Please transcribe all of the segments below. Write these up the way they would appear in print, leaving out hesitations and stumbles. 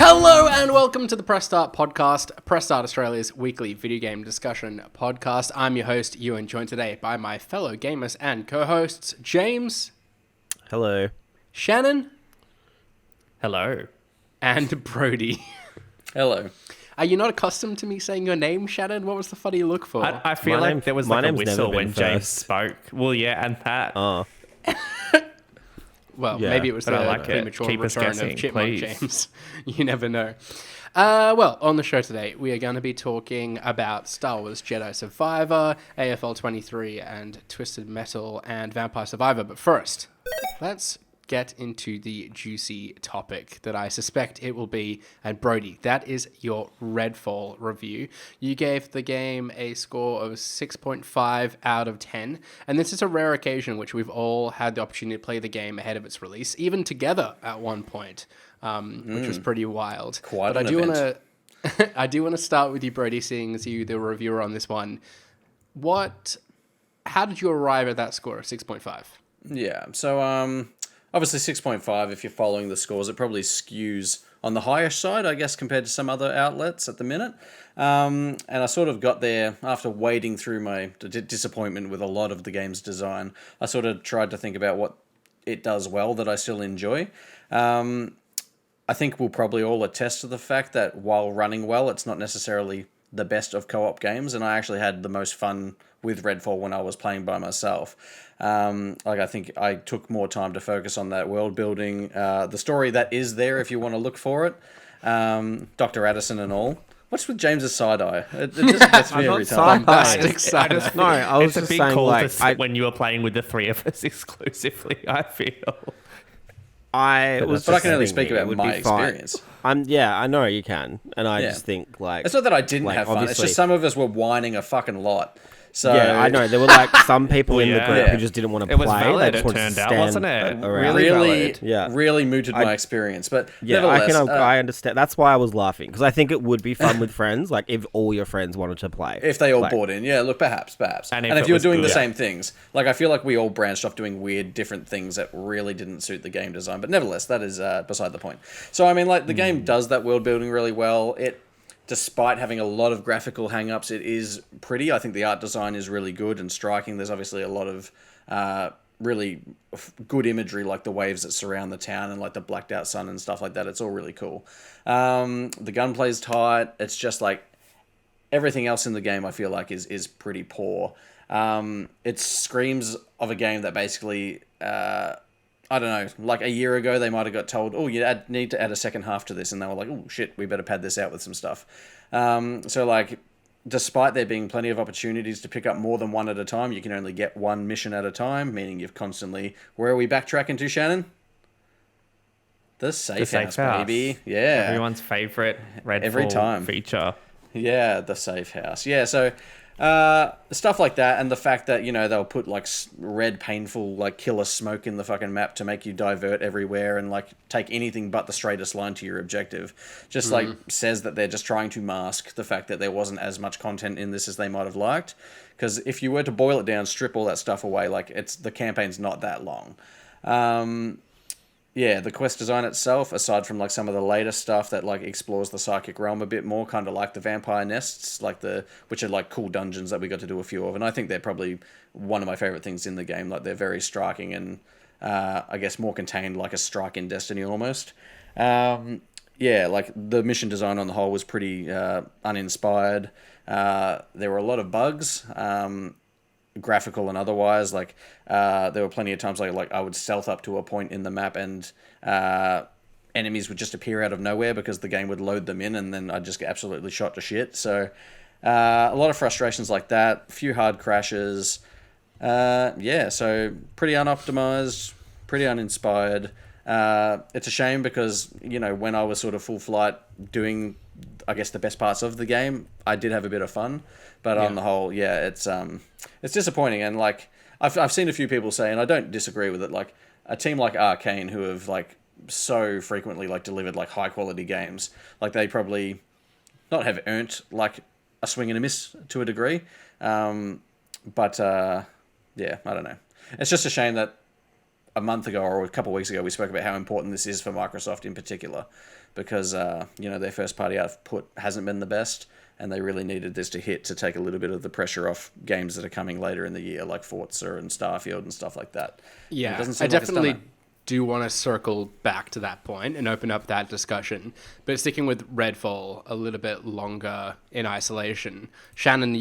Hello and welcome to the Press Start podcast, Press Start Australia's weekly video game discussion podcast. I'm your host, Ewan, joined today by my fellow gamers and co-hosts, James. Hello. Shannon. Hello. And Brody. Hello. Are you not accustomed to me saying your name, Shannon? What was the funny look for? I feel like there was like a whistle when James spoke. Well, yeah, and that. Well, maybe it was the premature return of Chipmunk James. You never know. Well, on the show today, we are going to be talking about Star Wars Jedi Survivor, AFL 23, and Twisted Metal and Vampire Survivor. But first, let's get into the juicy topic that I suspect it will be. And Brody, that is your Redfall review. You gave the game a score of 6.5 out of 10. And this is a rare occasion which we've all had the opportunity to play the game ahead of its release, even together at one point, which was pretty wild. Quite an event. I do want to start with you, Brody, seeing as you the reviewer on this one. How did you arrive at that score of 6.5? Yeah, so obviously 6.5, if you're following the scores, it probably skews on the higher side, I guess, compared to some other outlets at the minute. And I sort of got there after wading through my disappointment with a lot of the game's design. I sort of tried to think about what it does well that I still enjoy. I think we'll probably all attest to the fact that while running well, it's not necessarily the best of co-op games, and I actually had the most fun with Redfall when I was playing by myself. I think I took more time to focus on that world building, the story that is there if you want to look for it. Dr. Addison and all. What's with James's side eye? It just gets me every time. I was just saying, like, when you were playing with the three of us exclusively, I feel. But I can only speak about my experience. I know you can, and I just think like it's not that I didn't have fun. It's just some of us were whining a fucking lot. So yeah, I know there were like some people in the group who just didn't want to play. It was valid. They just it turned out, wasn't it? Really mooted my experience. But yeah, I understand. That's why I was laughing, because I think it would be fun with friends. Like if all your friends wanted to play, if they all bought in. Yeah, look, perhaps. And if you were doing the same things, like I feel like we all branched off doing weird, different things that really didn't suit the game design. But nevertheless, that is beside the point. So I mean, like the game does that world building really well. Despite having a lot of graphical hang-ups, it is pretty. I think the art design is really good and striking. There's obviously a lot of really good imagery, like the waves that surround the town and like the blacked out sun and stuff like that. It's all really cool. The gunplay's tight. It's just like everything else in the game I feel like is pretty poor. It screams of a game that basically... I don't know, like a year ago, they might have got told, oh, you need to add a second half to this. And they were like, oh, shit, we better pad this out with some stuff. So, like, despite there being plenty of opportunities to pick up more than one at a time, you can only get one mission at a time, meaning you've constantly... Where are we backtracking to, Shannon? The safe house, baby. Yeah. Everyone's favourite Redfall feature. Yeah, the safe house. Yeah, so... stuff like that, and the fact that, you know, they'll put like red painful like killer smoke in the fucking map to make you divert everywhere and like take anything but the straightest line to your objective, just like says that they're just trying to mask the fact that there wasn't as much content in this as they might have liked. Because if you were to boil it down, strip all that stuff away, like the campaign's not that long. Yeah, the quest design itself, aside from like some of the later stuff that like explores the psychic realm a bit more, kind of like the vampire nests, which are like cool dungeons that we got to do a few of, and I think they're probably one of my favorite things in the game. Like they're very striking and I guess more contained, like a strike in Destiny almost. Yeah, like the mission design on the whole was pretty uninspired. There were a lot of bugs. Graphical and otherwise, like there were plenty of times like I would stealth up to a point in the map and enemies would just appear out of nowhere because the game would load them in and then I'd just get absolutely shot to shit. So a lot of frustrations like that, a few hard crashes. Yeah, so pretty unoptimized, pretty uninspired. It's a shame because, you know, when I was sort of full flight doing, I guess, the best parts of the game, I did have a bit of fun. But on the whole, yeah, it's disappointing. And like I've seen a few people say, and I don't disagree with it, like a team like Arcane, who have like so frequently like delivered like high quality games, like they probably not have earned like a swing and a miss to a degree. But yeah, I don't know. It's just a shame that a month ago or a couple of weeks ago, we spoke about how important this is for Microsoft in particular, because their first party output hasn't been the best, and they really needed this to hit to take a little bit of the pressure off games that are coming later in the year, like Forza and Starfield and stuff like that. Yeah, I definitely do want to circle back to that point and open up that discussion. But sticking with Redfall a little bit longer in isolation, Shannon,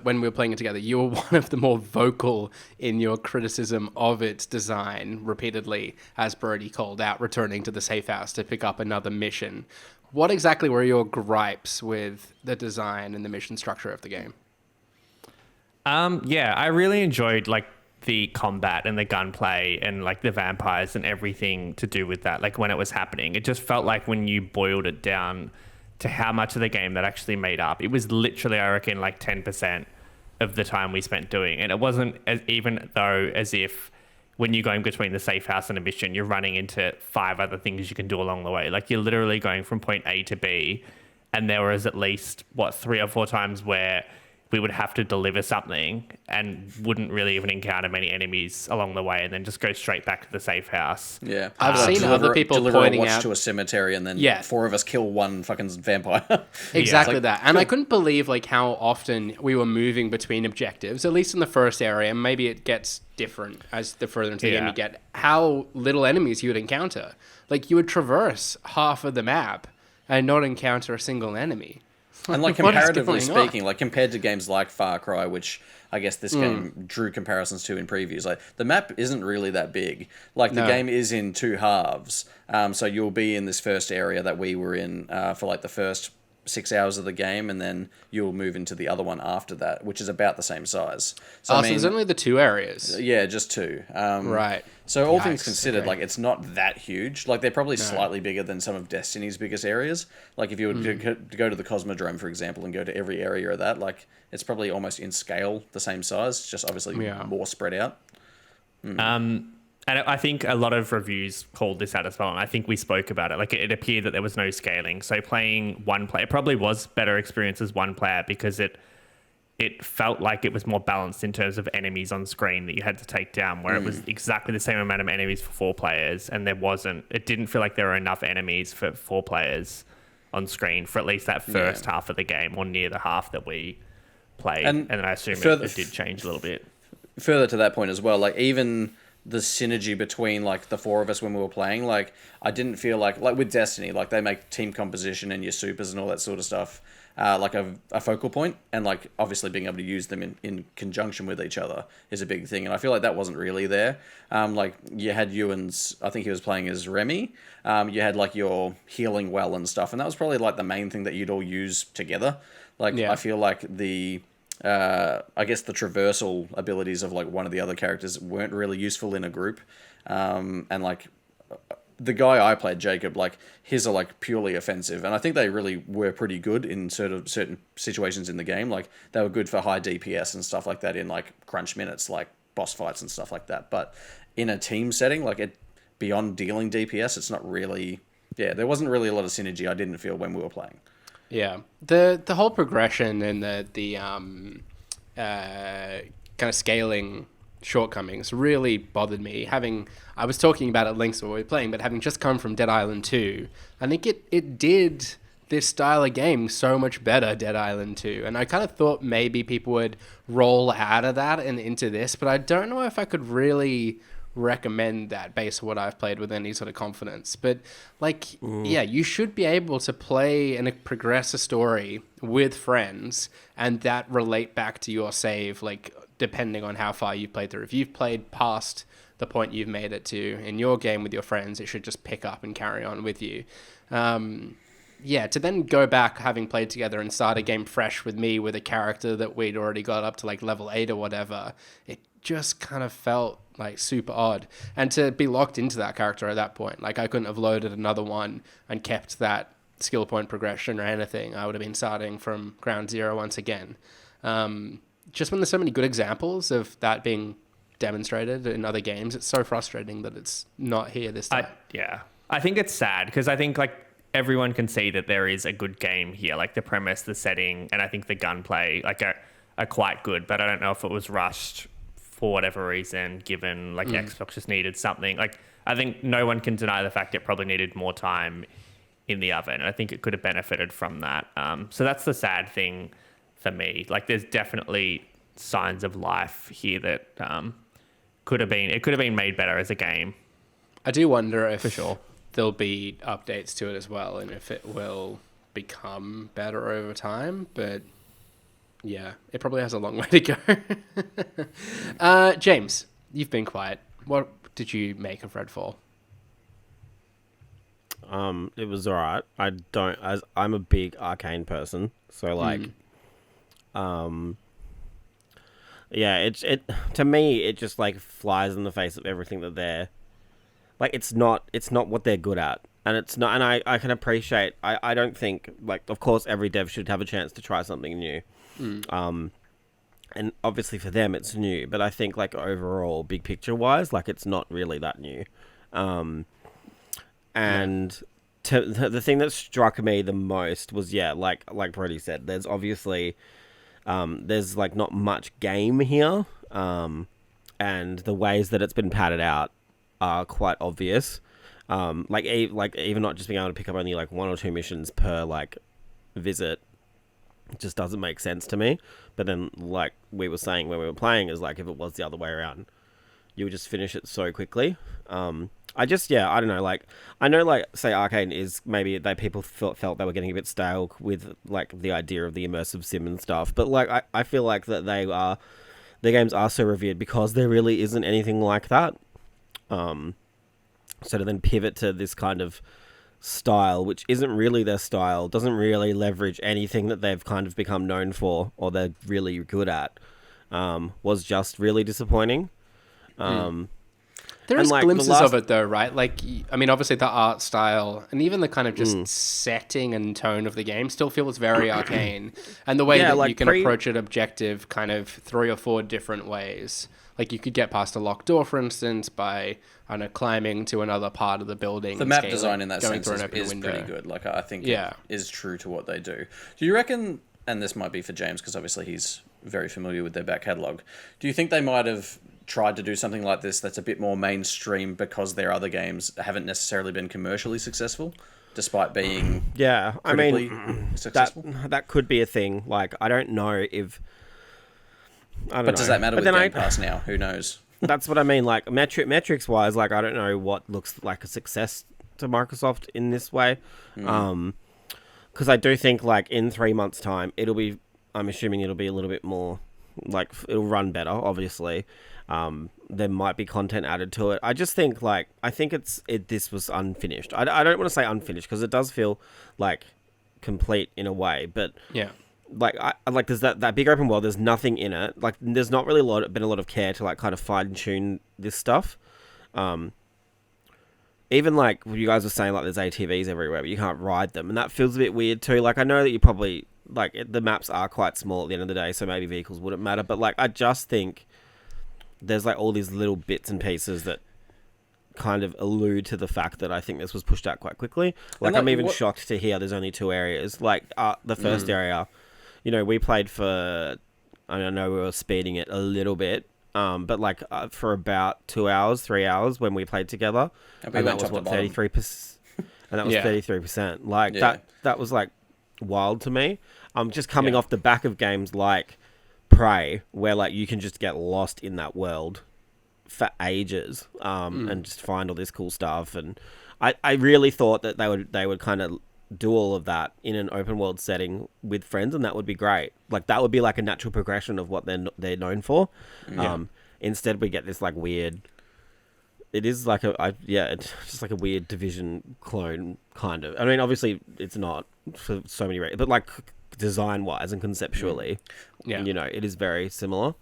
when we were playing it together, you were one of the more vocal in your criticism of its design repeatedly, as Brody called out, returning to the safe house to pick up another mission. What exactly were your gripes with the design and the mission structure of the game? I really enjoyed the combat and the gunplay and the vampires and everything to do with that. When it was happening, it just felt like when you boiled it down to how much of the game that actually made up, it was literally, I reckon, 10% of the time we spent doing it. And it wasn't as if when you're going between the safe house and a mission, you're running into 5 other things you can do along the way. You're literally going from point A to B, and there was at least 3 or 4 times where we would have to deliver something and wouldn't really even encounter many enemies along the way, and then just go straight back to the safe house. Yeah, I've seen other people pointing out to a cemetery, and then 4 of us kill one fucking vampire. Exactly that. And I couldn't believe how often we were moving between objectives, at least in the first area. Maybe it gets different as the further into the game you get. How little enemies you would encounter. You would traverse half of the map and not encounter a single enemy. And comparatively speaking, compared to games like Far Cry, which I guess this game drew comparisons to in previews, the map isn't really that big. The game is in 2 halves. So you'll be in this first area that we were in for the first 6 hours of the game, and then you'll move into the other one after that, which is about the same size. So there's only the 2 areas. Yeah, just 2. Right. So all things considered, it's not that huge. They're probably slightly bigger than some of Destiny's biggest areas. If you were to go to the Cosmodrome, for example, and go to every area of that, it's probably almost in scale the same size, just obviously more spread out. And I think a lot of reviews called this out as well, and I think we spoke about it. It appeared that there was no scaling. So playing one player probably was better experience as one player, because it felt like it was more balanced in terms of enemies on screen that you had to take down, where it was exactly the same amount of enemies for 4 players, and it didn't feel like there were enough enemies for 4 players on screen for at least that first half of the game, or near the half that we played. And then I assume it did change a little bit. Further to that point as well, even the synergy between the 4 of us when we were playing, I didn't feel like with Destiny, they make team composition and your supers and all that sort of stuff a focal point, and obviously being able to use them in conjunction with each other is a big thing, and I feel like that wasn't really there. You had Ewan's, I think he was playing as Remy, you had your healing well and stuff, and that was probably the main thing that you'd all use together. I feel like the I guess the traversal abilities of one of the other characters weren't really useful in a group, and the guy I played, Jacob, his are purely offensive, and I think they really were pretty good in certain situations in the game. They were good for high DPS and stuff like that in crunch minutes, boss fights and stuff like that. But in a team setting, beyond dealing DPS, it's not really. Yeah, there wasn't really a lot of synergy. I didn't feel when we were playing. Yeah, the whole progression and the kind of scaling shortcomings really bothered me. I was talking about it links while we were playing, but having just come from Dead Island 2, I think it did this style of game so much better, Dead Island 2, and I kind of thought maybe people would roll out of that and into this, but I don't know if I could really recommend that based on what I've played with any sort of confidence. But you should be able to play and progress a story with friends and that relate back to your save, depending on how far you've played through. If you've played past the point you've made it to in your game with your friends, it should just pick up and carry on with you. To then go back having played together and start a game fresh with me with a character that we'd already got up to level 8 or whatever, it just kind of felt super odd. And to be locked into that character at that point, I couldn't have loaded another one and kept that skill point progression or anything. I would have been starting from ground zero once again. Just when there's so many good examples of that being demonstrated in other games, it's so frustrating that it's not here this time. I think it's sad, because I think everyone can see that there is a good game here. The premise, the setting, and I think the gunplay are quite good, but I don't know if it was rushed for whatever reason, given like Xbox just needed something. Like, I think no one can deny the fact it probably needed more time in the oven. I think it could have benefited from that. So that's the sad thing for me. Like, there's definitely signs of life here that could have been made better as a game. I do wonder if for sure there'll be updates to it as well, and if it will become better over time. But yeah, it probably has a long way to go. James, you've been quiet. What did you make of Redfall? It was alright. I'm a big Arcane person, so like, yeah, it to me it just like flies in the face of everything that they're like. It's not what they're good at, and it's not. And I can appreciate. I don't think like, of course every dev should have a chance to try something new. And obviously for them it's new, but I think like overall, big picture wise, like it's not really that new. And the thing that struck me the most was, like Brody said, there's obviously there's like not much game here, and the ways that it's been padded out are quite obvious. Like even not just being able to pick up only like 1 or 2 missions per like visit just doesn't make sense to me. But then, like we were saying when we were playing, is like if it was the other way around, you would just finish it so quickly. I don't know, like, I know, like, say Arcane is, maybe people felt they were getting a bit stale with, like, the idea of the immersive sim and stuff, but, like, I feel like that their games are so revered because there really isn't anything like that. So to then pivot to this kind of style, which isn't really their style, doesn't really leverage anything that they've kind of become known for, or they're really good at, was just really disappointing. There's like glimpses of it though, right? Like, I mean, obviously the art style and even the kind of just setting and tone of the game still feels very Arcane. And the way that like you can approach it objective kind of 3 or 4 different ways. Like you could get past a locked door, for instance, by, I don't know, climbing to another part of the building. The map design in that sense is pretty good. Like, I think it is true to what they do. Do you reckon, and this might be for James because obviously he's very familiar with their back catalogue, do you think they might have tried to do something like this that's a bit more mainstream because their other games haven't necessarily been commercially successful, despite being successful? That could be a thing. Like, I don't know if... But does that matter with Game Pass now? Who knows? That's what I mean. Like, metrics-wise, like, I don't know what looks like a success to Microsoft in this way. Because I do think, like, in 3 months' time, I'm assuming it'll be a little bit more... Like, it'll run better, obviously. There might be content added to it. I just think, like, this was unfinished. I don't want to say unfinished because it does feel like complete in a way, but yeah, like there's that big open world. There's nothing in it. Like, there's not really been a lot of care to like kind of fine tune this stuff. Even like you guys were saying, like there's ATVs everywhere, but you can't ride them, and that feels a bit weird too. Like, I know that you probably like the maps are quite small at the end of the day, so maybe vehicles wouldn't matter. But like, I just think there's like all these little bits and pieces that kind of allude to the fact that I think this was pushed out quite quickly. Like, I'm even shocked to hear there's only 2 areas. Like, the first area, you know, we played for, I know we were speeding it a little bit, but like for about 2 hours, 3 hours when we played together, and that was what, 33%, and that was 33%. Like that was like wild to me. Just coming off the back of games like Prey, where like you can just get lost in that world for ages, and just find all this cool stuff. And I really thought that they would kind of do all of that in an open world setting with friends, and that would be great. Like, that would be like a natural progression of what they're known for. Instead, we get this like weird. It is like it's just like a weird Division clone kind of. I mean, obviously it's not for so many reasons, but like design wise and conceptually, you know, it is very similar.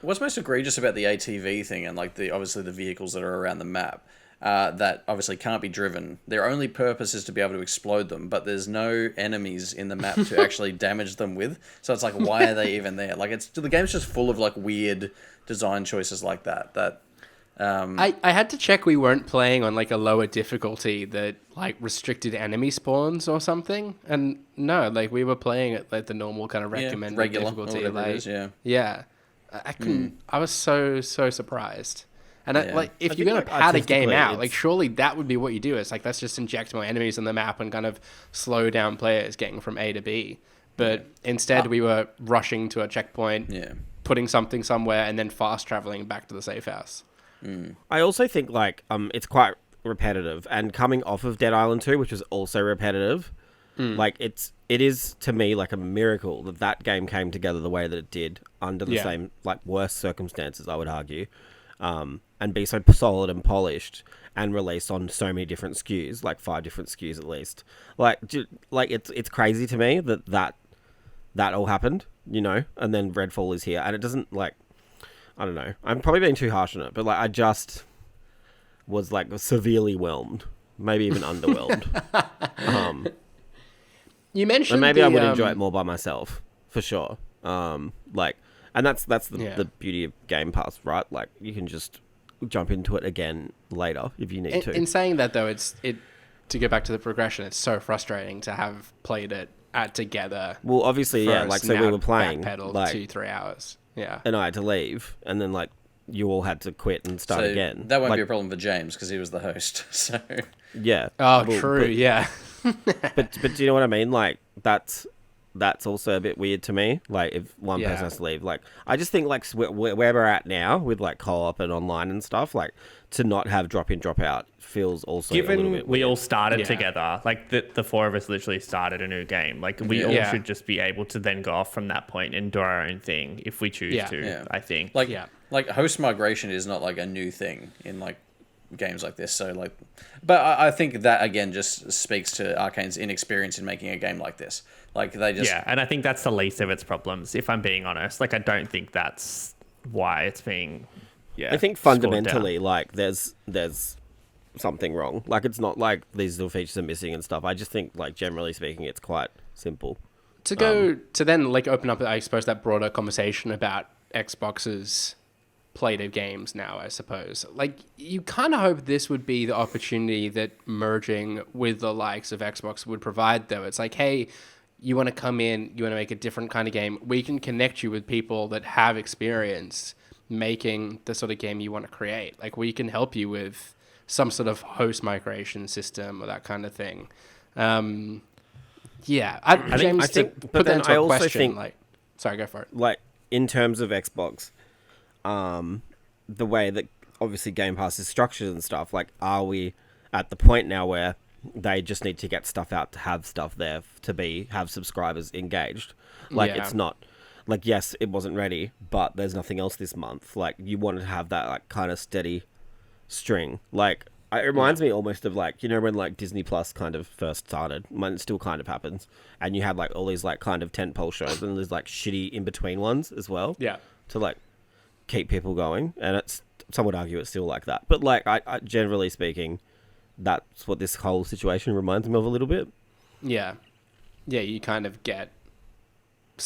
What's most egregious about the ATV thing and like obviously the vehicles that are around the map that obviously can't be driven, their only purpose is to be able to explode them, but there's no enemies in the map to actually damage them with. So it's like, why are they even there? Like, the game's just full of like weird design choices like that. I had to check we weren't playing on like a lower difficulty that like restricted enemy spawns or something, and no, like we were playing at like the normal kind of recommended regular difficulty, or whatever like it is, I couldn't. I was so surprised. And if you're gonna like, pad a game artistically, out, like surely that would be what you do. It's like let's just inject more enemies on the map and kind of slow down players getting from A to B. But instead, we were rushing to a checkpoint, putting something somewhere, and then fast traveling back to the safe house. I also think like it's quite repetitive, and coming off of Dead Island 2, which was also repetitive, like it is to me like a miracle that game came together the way that it did under the same like worst circumstances, I would argue, and be so solid and polished and released on so many different SKUs, like 5 different SKUs at least. Like it's crazy to me that all happened, you know, and then Redfall is here, and it doesn't like. I don't know. I'm probably being too harsh on it, but like I just was like severely whelmed, maybe even underwhelmed. You mentioned, and maybe I would enjoy it more by myself for sure. Like, and that's the beauty of Game Pass, right? Like you can just jump into it again later if you need to. In saying that though, to go back to the progression, it's so frustrating to have played it together. Well, obviously, yeah. Like so, we were playing like 2-3 hours. Yeah. And I had to leave, and then like you all had to quit and start again. That won't like, be a problem for James because he was the host. So yeah. Oh, well, true. Yeah. but do you know what I mean? Like that's also a bit weird to me. Like if one person has to leave, like I just think like where we're at now with like co-op and online and stuff, like to not have drop in drop out feels also given a little bit we weird. all started together, like the 4 of us literally started a new game. Like we all should just be able to then go off from that point and do our own thing if we choose to. Yeah. I think like host migration is not like a new thing in like games like this. So like, but I think that again just speaks to Arcane's inexperience in making a game like this. Like they just and I think that's the least of its problems. If I'm being honest, like I don't think that's why it's being. I think fundamentally, like there's something wrong. Like it's not like these little features are missing and stuff. I just think like generally speaking, it's quite simple. To go to then like open up, I suppose, that broader conversation about Xbox's plate of games now, I suppose. Like you kind of hope this would be the opportunity that merging with the likes of Xbox would provide, though. It's like, hey, you want to come in, you want to make a different kind of game. We can connect you with people that have experience making the sort of game you want to create. Like we can help you with some sort of host migration system or that kind of thing. James, to put that into a question, like, sorry, go for it. Like in terms of Xbox, the way that obviously Game Pass is structured and stuff, like, are we at the point now where they just need to get stuff out to have stuff there to have subscribers engaged? Like it's not. Like, yes, it wasn't ready, but there's nothing else this month. Like, you want to have that, like, kind of steady string. Like, it reminds me almost of, like, you know, when, like, Disney Plus kind of first started, when it still kind of happens, and you have, like, all these, like, kind of tentpole shows, and there's, like, shitty in-between ones as well. Yeah. To, like, keep people going. And some would argue it's still like that. But, like, I generally speaking, that's what this whole situation reminds me of a little bit. Yeah. Yeah, you kind of get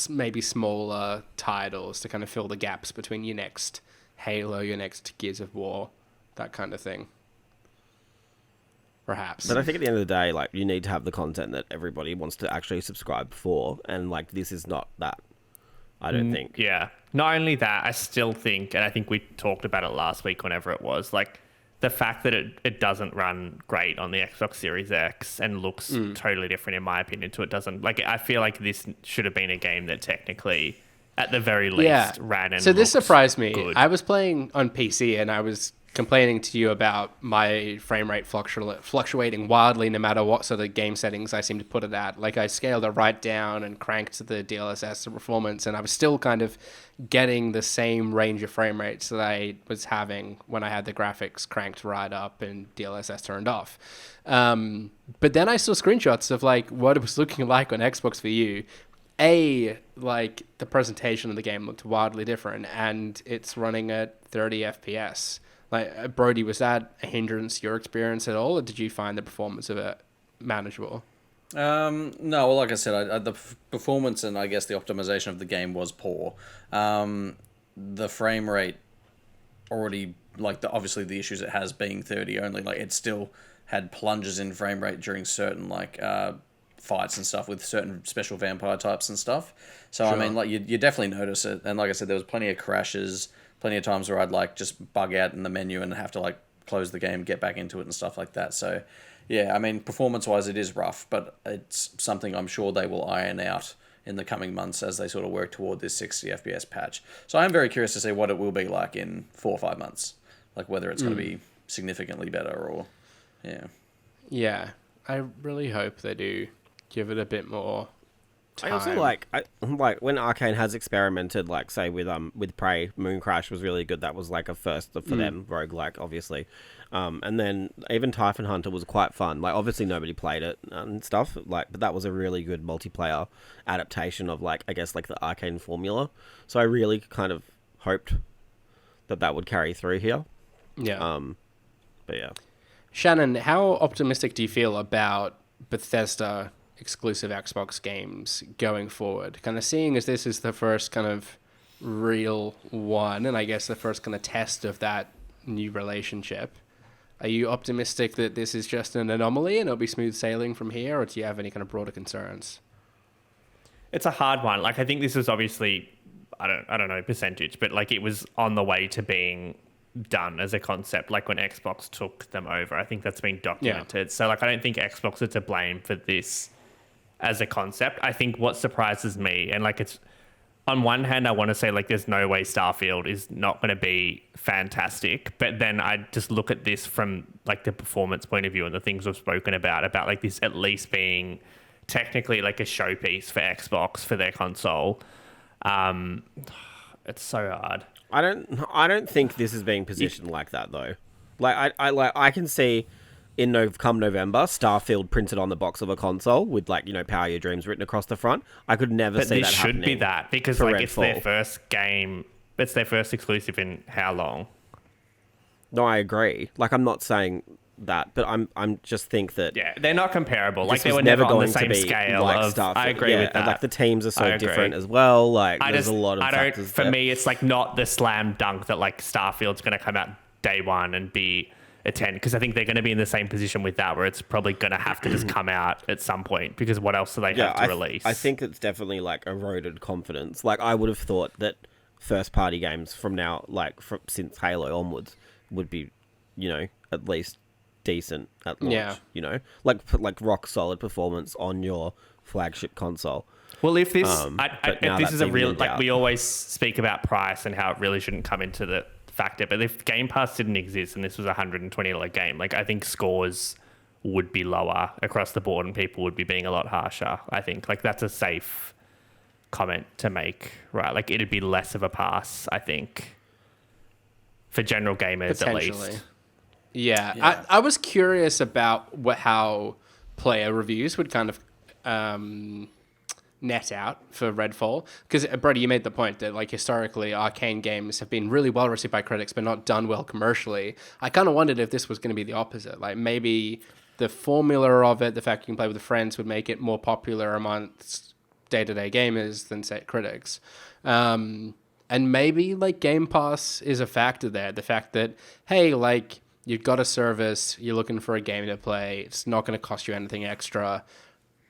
maybe smaller titles to kind of fill the gaps between your next Halo, your next Gears of War, that kind of thing. Perhaps. But I think at the end of the day, like, you need to have the content that everybody wants to actually subscribe for, and like this is not that. I don't think. Yeah. Not only that, I still think, and I think we talked about it last week whenever it was, like the fact that it doesn't run great on the Xbox Series X and looks totally different, in my opinion, to it doesn't. Like, I feel like this should have been a game that technically, at the very least, ran and so this surprised me. Good. I was playing on PC and I was complaining to you about my frame rate fluctuating wildly no matter what sort of game settings I seem to put it at. Like, I scaled it right down and cranked the DLSS performance, and I was still kind of getting the same range of frame rates that I was having when I had the graphics cranked right up and DLSS turned off. But then I saw screenshots of like what it was looking like on Xbox for you. Like the presentation of the game looked wildly different, and it's running at 30 FPS. Like, Brody, was that a hindrance to your experience at all, or did you find the performance of it manageable? No, well, like I said, the performance and I guess the optimization of the game was poor. The frame rate already, like, obviously the issues it has being 30 only, like, it still had plunges in frame rate during certain, like, fights and stuff with certain special vampire types and stuff. So I mean, like you definitely notice it. And like I said, there was plenty of crashes, plenty of times where I'd like just bug out in the menu and have to like close the game, get back into it and stuff like that. So yeah, I mean, performance-wise, it is rough, but it's something I'm sure they will iron out in the coming months as they sort of work toward this 60 FPS patch. So I'm very curious to see what it will be like in 4 or 5 months, like whether it's going to be significantly better or, yeah. Yeah, I really hope they do give it a bit more time. I also like when Arcane has experimented, like say with Prey, Moon Crash was really good. That was like a first for them, roguelike, obviously. And then even Typhon Hunter was quite fun. Like obviously nobody played it and stuff, like, but that was a really good multiplayer adaptation of like, I guess, like the Arcane formula. So I really kind of hoped that would carry through here. Yeah. But yeah. Shannon, how optimistic do you feel about Bethesda exclusive Xbox games going forward? Kind of seeing as this is the first kind of real one, and I guess the first kind of test of that new relationship. Are you optimistic that this is just an anomaly and it'll be smooth sailing from here, or do you have any kind of broader concerns? It's a hard one. Like I think this is obviously, I don't know percentage, but like it was on the way to being done as a concept, like when Xbox took them over. I think that's been documented. Yeah. So like I don't think Xbox are to blame for this as a concept. I think what surprises me, and like it's on one hand I want to say like there's no way Starfield is not going to be fantastic, but then I just look at this from like the performance point of view and the things we've spoken about like this at least being technically like a showpiece for Xbox for their console. It's so hard. I don't think this is being positioned like that though. Like I can see come November, Starfield printed on the box of a console with like, you know, Power Your Dreams written across the front. I could never see that happening. But this should be that because like Redfall. It's their first game. It's their first exclusive in how long? No, I agree. Like I'm not saying that, but I'm just think that they're not comparable. Like they were never on the same scale. Like of, Starfield. I agree with that. Like the teams are so different as well. Like there's a lot of factors. For me, it's like not the slam dunk that like Starfield's going to come out day one and be a 10, because I think they're going to be in the same position with that, where it's probably going to have to just come out at some point, because what else do they have to release? I think it's definitely like eroded confidence. Like I would have thought that first party games from now, like since Halo onwards, would be, you know, at least decent at launch. You know, like rock solid performance on your flagship console. Well, if this, if this is a real, like we always speak about price and how it really shouldn't come into the factor, but if Game Pass didn't exist and this was a $120 game, like I think scores would be lower across the board and people would be being a lot harsher. I think like that's a safe comment to make, right? Like it'd be less of a pass, I think, for general gamers at least. Yeah. I was curious about how player reviews would kind of net out for Redfall, because Brady, you made the point that like historically Arcane games have been really well received by critics but not done well commercially. I kind of wondered if this was going to be the opposite, like maybe the formula of it, the fact you can play with friends, would make it more popular amongst day-to-day gamers than say critics. And maybe like Game Pass is a factor there, the fact that hey, like you've got a service, you're looking for a game to play, it's not going to cost you anything extra.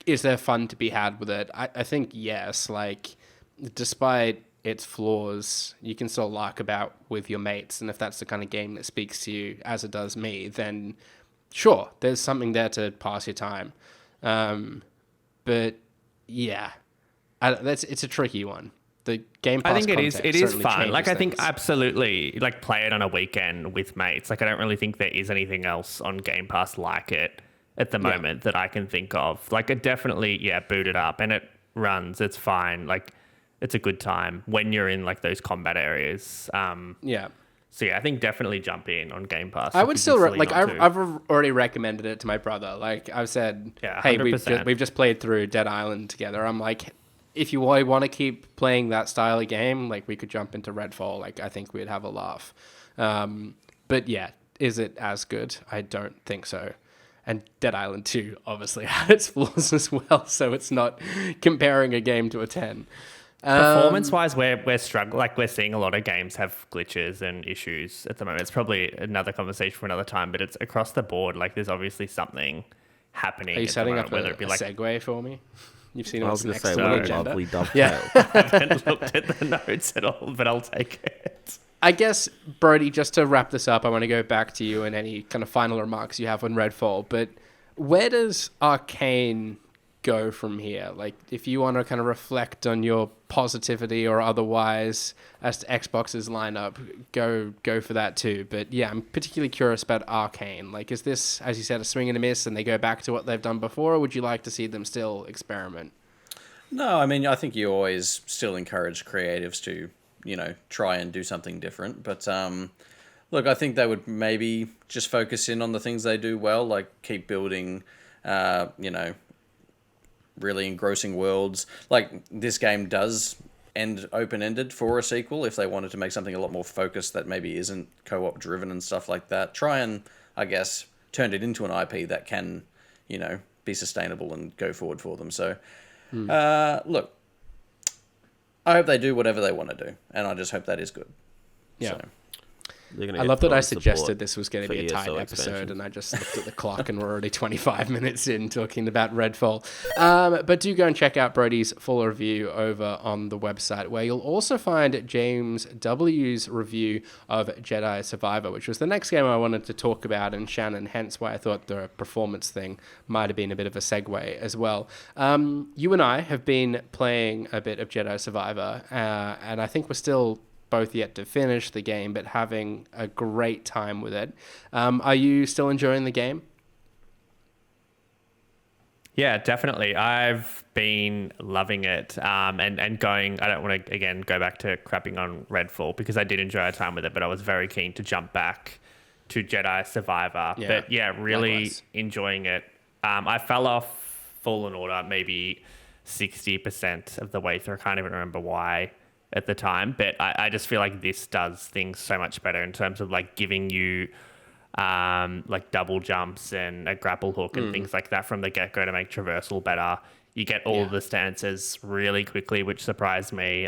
Is there fun to be had with it? I think yes. Like, despite its flaws, you can still lark about with your mates. And if that's the kind of game that speaks to you, as it does me, then sure, there's something there to pass your time. But yeah, it's a tricky one. The Game Pass, I think it is fun. Like, I think absolutely, like, play it on a weekend with mates. Like, I don't really think there is anything else on Game Pass like it at the moment that I can think of. Like it definitely, boot it up and it runs. It's fine. Like it's a good time when you're in like those combat areas. So I think definitely jump in on Game Pass. I would still I've already recommended it to my brother. Like I've said, hey, we've just played through Dead Island together. I'm like, if you want to keep playing that style of game, like we could jump into Redfall. Like I think we'd have a laugh. But yeah, is it as good? I don't think so. And Dead Island 2 obviously had its flaws as well, so it's not comparing a game to a 10. Performance-wise, we're struggling. Like we're seeing a lot of games have glitches and issues at the moment. It's probably another conversation for another time, but it's across the board. Like there's obviously something happening. Are you at the setting moment, up whether a it be like segue for me? You've seen I what's was going next to say, on the what a agenda? lovely dovetail. Yeah. I haven't looked at the notes at all, but I'll take it. I guess, Brody, just to wrap this up, I want to go back to you and any kind of final remarks you have on Redfall. But where does Arcane go from here? Like, if you want to kind of reflect on your positivity or otherwise as to Xbox's lineup, go for that too. But yeah, I'm particularly curious about Arcane. Like, is this, as you said, a swing and a miss and they go back to what they've done before, or would you like to see them still experiment? No, I mean, I think you always still encourage creatives to, try and do something different. But look, I think they would maybe just focus in on the things they do well, like keep building, really engrossing worlds. Like, this game does end open-ended for a sequel if they wanted to make something a lot more focused that maybe isn't co-op driven and stuff like that. Try and, I guess, turn it into an IP that can, be sustainable and go forward for them. So, look, I hope they do whatever they want to do, and I just hope that is good. Yeah. So. I love that I suggested this was going to be a tight episode, and I just looked at the clock and we're already 25 minutes in talking about Redfall. But do go and check out Brody's full review over on the website, where you'll also find James W.'s review of Jedi Survivor, which was the next game I wanted to talk about, and Shannon, hence why I thought the performance thing might have been a bit of a segue as well. You and I have been playing a bit of Jedi Survivor, and I think we're still both yet to finish the game, but having a great time with it. Are you still enjoying the game? Yeah, definitely. I've been loving it, and going. I don't want to again go back to crapping on Redfall because I did enjoy our time with it, but I was very keen to jump back to Jedi Survivor. Yeah, but yeah, really likewise. Enjoying it. I fell off Fallen Order maybe 60% of the way through. I can't even remember why at the time, but I just feel like this does things so much better in terms of like giving you like double jumps and a grapple hook and things like that from the get-go to make traversal better. You get all of the stances really quickly, which surprised me.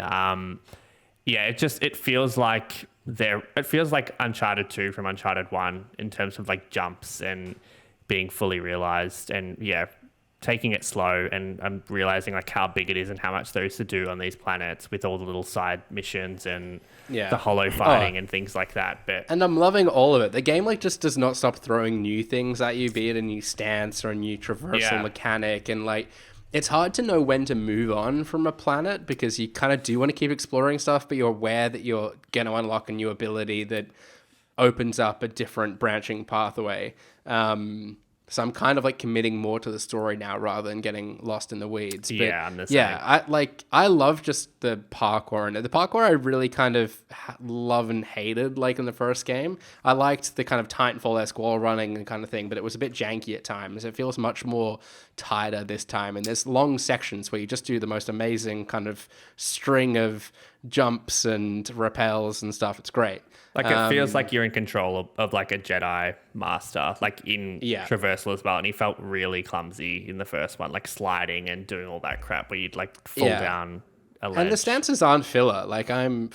It feels like Uncharted 2 from Uncharted 1 in terms of like jumps and being fully realized, and taking it slow, and I'm realizing like how big it is and how much there is to do on these planets with all the little side missions and the holo fighting and things like that. And I'm loving all of it. The game like just does not stop throwing new things at you, be it a new stance or a new traversal mechanic, and like it's hard to know when to move on from a planet because you kind of do want to keep exploring stuff, but you're aware that you're going to unlock a new ability that opens up a different branching pathway. So I'm kind of like committing more to the story now rather than getting lost in the weeds. But I'm the same. I love just the parkour, and the parkour I really kind of love and hated like in the first game. I liked the kind of Titanfall-esque wall running and kind of thing, but it was a bit janky at times. It feels much more tighter this time, and there's long sections where you just do the most amazing kind of string of jumps and rappels and stuff. It's great. Like it feels like you're in control of like a Jedi master, like in traversal as well. And he felt really clumsy in the first one, like sliding and doing all that crap where you'd like fall down a ledge. And the stances aren't filler. Like I'm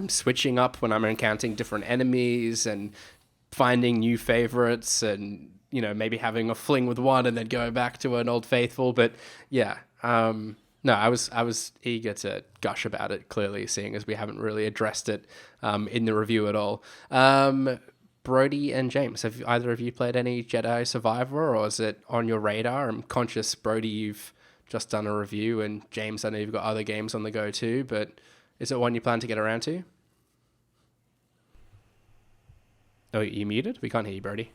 switching up when I'm encountering different enemies and finding new favorites, and maybe having a fling with one and then going back to an old faithful. But no, I was eager to gush about it, clearly, seeing as we haven't really addressed it in the review at all. Brody and James, have either of you played any Jedi Survivor, or is it on your radar? I'm conscious, Brody, you've just done a review, and James, I know you've got other games on the go too, but is it one you plan to get around to? Oh, you muted? We can't hear you, Brody.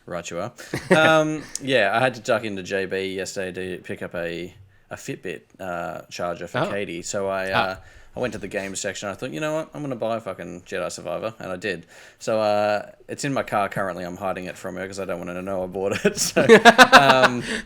Right you are. I had to duck into JB yesterday to pick up a Fitbit charger for Katie. So I went to the games section. I thought, you know what, I'm going to buy a fucking Jedi Survivor, and I did. So it's in my car currently. I'm hiding it from her because I don't want her to know I bought it. So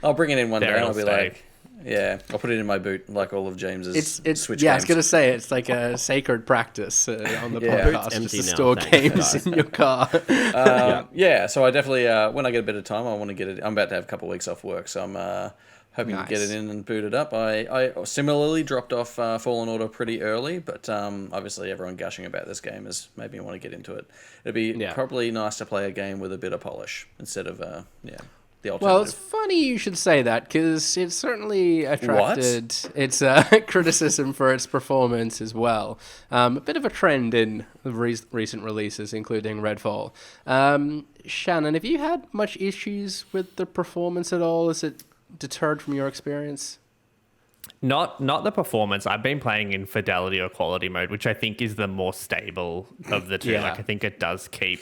I'll bring it in one day and I'll be like, I'll put it in my boot like all of James's Switch games. I was going to say, it's like a sacred practice on the podcast, just to store games in your car. So I definitely, when I get a bit of time, I want to get it. I'm about to have a couple of weeks off work, so I'm hoping to get it in and boot it up. I similarly dropped off Fallen Order pretty early, but obviously everyone gushing about this game has made me want to get into it. It'd be probably nice to play a game with a bit of polish instead of the the alternative. Well, it's funny you should say that, because it certainly attracted its criticism for its performance as well. A bit of a trend in recent releases, including Redfall. Shannon, have you had much issues with the performance at all? Is it deterred from your experience? Not the performance. I've been playing in fidelity or quality mode, which I think is the more stable of the two. Yeah. Like I think it does keep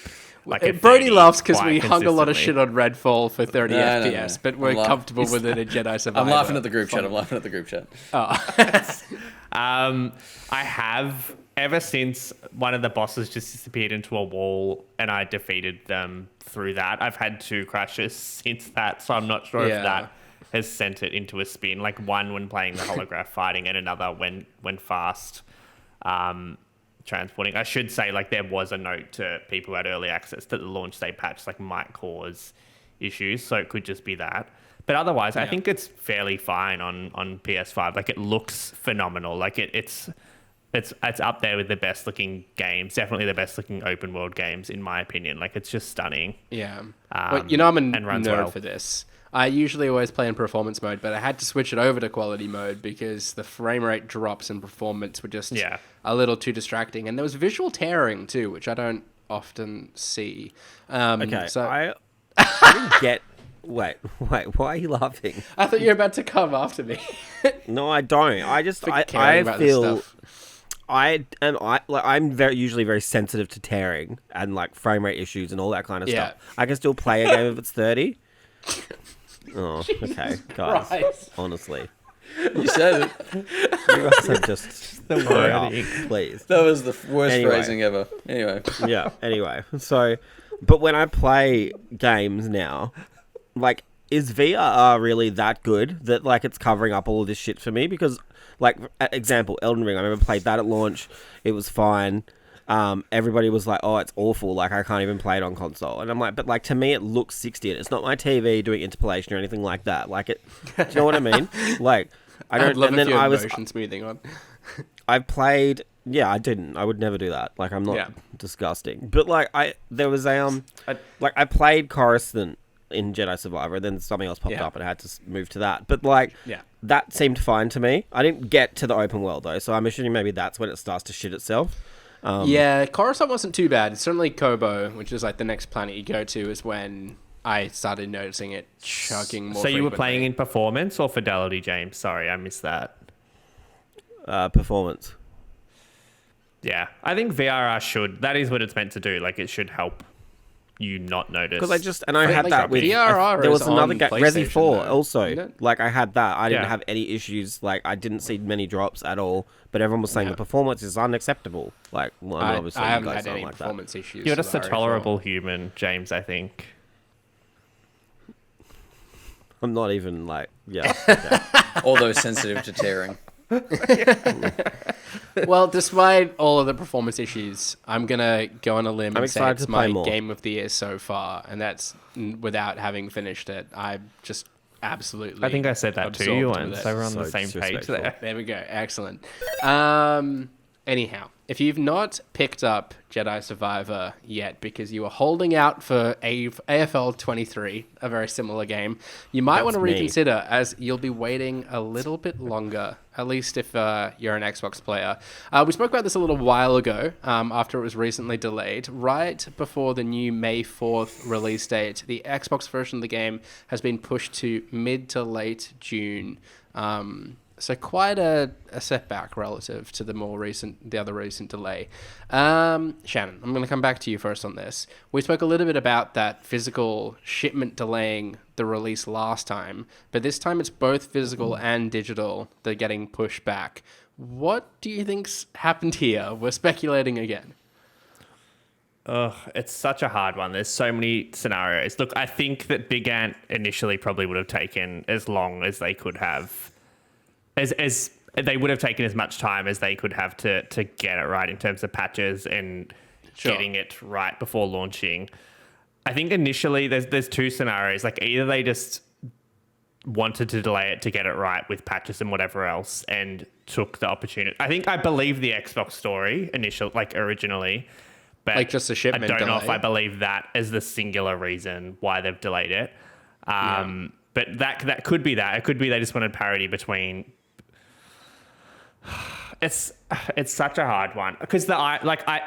Brody laughs because quite we hung a lot of shit consistently. on Redfall for 30 No, FPS, but we're comfortable with it in Jedi Survivor. I'm laughing at the group chat. I have, ever since one of the bosses just disappeared into a wall and I defeated them through that. I've had 2 crashes since that, so I'm not sure if that has sent it into a spin. Like one when playing the holograph fighting, and another when fast transporting. I should say, like, there was a note to people who had early access that the launch day patch like might cause issues, so it could just be that. But otherwise, I think it's fairly fine on PS5. Like, it looks phenomenal. Like it's up there with the best looking games. Definitely the best looking open world games, in my opinion. Like, it's just stunning. Yeah. But you know, I'm a nerd well. for this. I usually always play in performance mode, but I had to switch it over to quality mode because the frame rate drops in performance were just a little too distracting. And there was visual tearing too, which I don't often see. Okay, so I didn't get... Wait, why are you laughing? I thought you were about to come after me. No, I don't. I caring about this feel... stuff. I'm usually very sensitive to tearing and like frame rate issues and all that kind of stuff. I can still play a game if it's 30. Oh, okay, guys. Christ. Honestly, You said it. you guys are just The hurry up, wording. please. That was the worst Anyway. phrasing ever. Anyway. Yeah. Anyway, so, but when I play games now, like, is VRR really that good that like it's covering up all of this shit for me? Because, like, example, Elden Ring. I remember played that at launch. It was fine. Everybody was like, "Oh, it's awful! Like, I can't even play it on console." And I'm like, "But like, to me, it looks 60, and it's not my TV doing interpolation or anything like that. Like, it. Do you know what I mean? Like, I don't." I'd love and if then you had I was. motion smoothing on. I played. Yeah, I didn't. I would never do that. Like, I'm not disgusting. But like, there was a I played Coruscant in Jedi Survivor, and then something else popped up, and I had to move to that. But like, that seemed fine to me. I didn't get to the open world though, so I'm assuming maybe that's when it starts to shit itself. Coruscant wasn't too bad. It's certainly Kobo, which is like the next planet you go to, is when I started noticing it chugging more. So you were frequently. playing in performance or fidelity, James? Sorry, I missed that. Performance. Yeah, I think VRR should. That is what it's meant to do. Like, it should help you not notice. Because I had that with VRR there was is another on game, Resi 4 PlayStation, also. isn't it? Like, I had that. I didn't Yeah. have any issues. Like, I didn't see many drops at all. But everyone was saying the performance is unacceptable. Like, well, I mean, obviously I you haven't guys had don't any like performance issues. You're with just a RE4. tolerable human, James, I think. that. I'm not even like, okay. Although sensitive to tearing. Well, despite all of the performance issues, I'm gonna go on a limb I'm and say excited it's to play my more. game of the year so far, and that's without having finished it. I'm just absolutely. I think I said that to absorbed you with once, it. so we're on So the same page disrespectful. there. There we go. Excellent. Anyhow, if you've not picked up Jedi Survivor yet because you were holding out for AFL 23, a very similar game, you might want to me. reconsider, as you'll be waiting a little bit longer, at least if you're an Xbox player. We spoke about this a little while ago, after it was recently delayed. Right before the new May 4th release date, the Xbox version of the game has been pushed to mid to late June. So quite a setback relative to the other recent delay. Shannon, I'm going to come back to you first on this. We spoke a little bit about that physical shipment delaying the release last time, but this time it's both physical and digital. They're getting pushed back. What do you think's happened here? We're speculating again. It's such a hard one. There's so many scenarios. Look, I think that Big Ant initially probably would have taken as long as they could have. As they would have taken as much time as they could have to get it right in terms of patches and getting it right before launching. I think initially there's 2 scenarios. Like, either they just wanted to delay it to get it right with patches and whatever else and took the opportunity. I believe the Xbox story originally, but Like just a shipment I don't know if delay? I believe that as the singular reason why they've delayed it. But that could be that. It could be they just wanted parity between. It's such a hard one because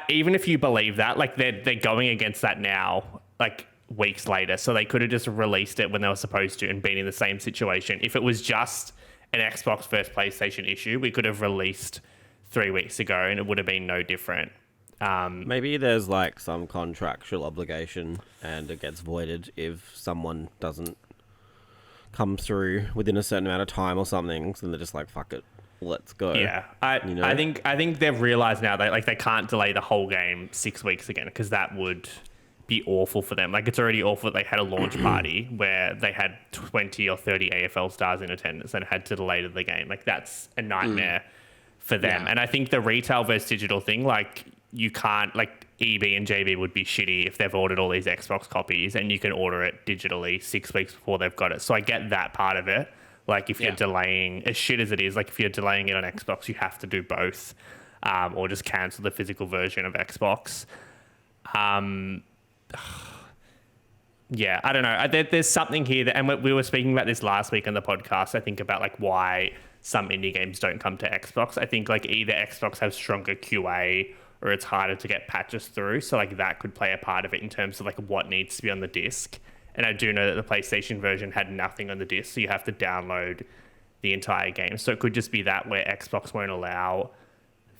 even if you believe that, like they're going against that now, like weeks later, so they could have just released it when they were supposed to and been in the same situation. If it was just an Xbox versus PlayStation issue, we could have released 3 weeks ago and it would have been no different. Maybe there's like some contractual obligation and it gets voided if someone doesn't come through within a certain amount of time or something. So they're just like, fuck it, let's go. Yeah, I think they've realized now that like they can't delay the whole game 6 weeks again because that would be awful for them. Like it's already awful that they had a launch party where they had 20 or 30 AFL stars in attendance and had to delay the game. Like that's a nightmare for them. And I think the retail versus digital thing, like you can't, like EB and JB would be shitty if they've ordered all these Xbox copies and you can order it digitally 6 weeks before they've got it. So I get that part of it. Like if you're delaying, as shit as it is, like if you're delaying it on Xbox, you have to do both, or just cancel the physical version of Xbox. Yeah, I don't know. There's something here that, and we were speaking about this last week on the podcast, I think about like why some indie games don't come to Xbox. I think like either Xbox has stronger QA or it's harder to get patches through. So like that could play a part of it in terms of like what needs to be on the disc. And I do know that the PlayStation version had nothing on the disc, so you have to download the entire game. So it could just be that where Xbox won't allow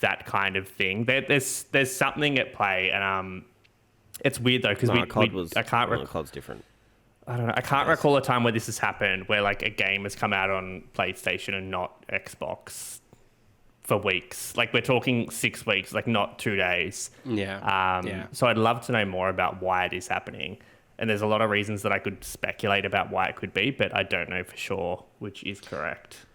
that kind of thing. There's something at play, and it's weird though because COD's different. I don't know. I can't recall a time where this has happened, where like a game has come out on PlayStation and not Xbox for weeks. Like we're talking 6 weeks, like not 2 days. Yeah. So I'd love to know more about why it is happening. And there's a lot of reasons that I could speculate about why it could be, but I don't know for sure which is correct.